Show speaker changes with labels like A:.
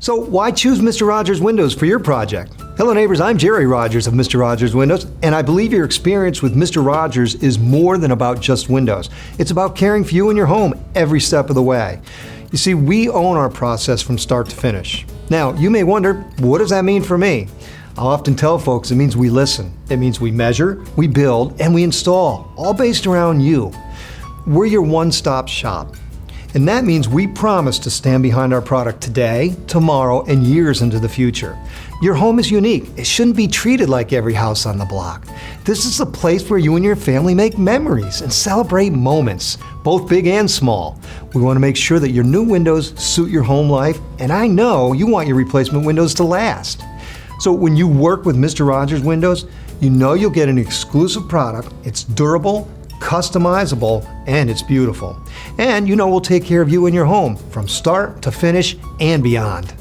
A: So why choose Mr. Rogers Windows for your project? Hello neighbors, I'm Jerry Rogers of Mr. Rogers Windows, and I believe your experience with Mr. Rogers is more than about just windows. It's about caring for you and your home every step of the way. You see, we own our process from start to finish. Now, you may wonder, what does that mean for me? I'll often tell folks it means we listen. It means we measure, we build, and we install, all based around you. We're your one-stop shop. And that means we promise to stand behind our product today, tomorrow, and years into the future. Your home is unique. It shouldn't be treated like every house on the block. This is a place where you and your family make memories and celebrate moments, both big and small. We want to make sure that your new windows suit your home life, and I know you want your replacement windows to last. So when you work with Mr. Rogers Windows, you know you'll get an exclusive product. It's durable, customizable, and it's beautiful. And you know we'll take care of you and your home from start to finish and beyond.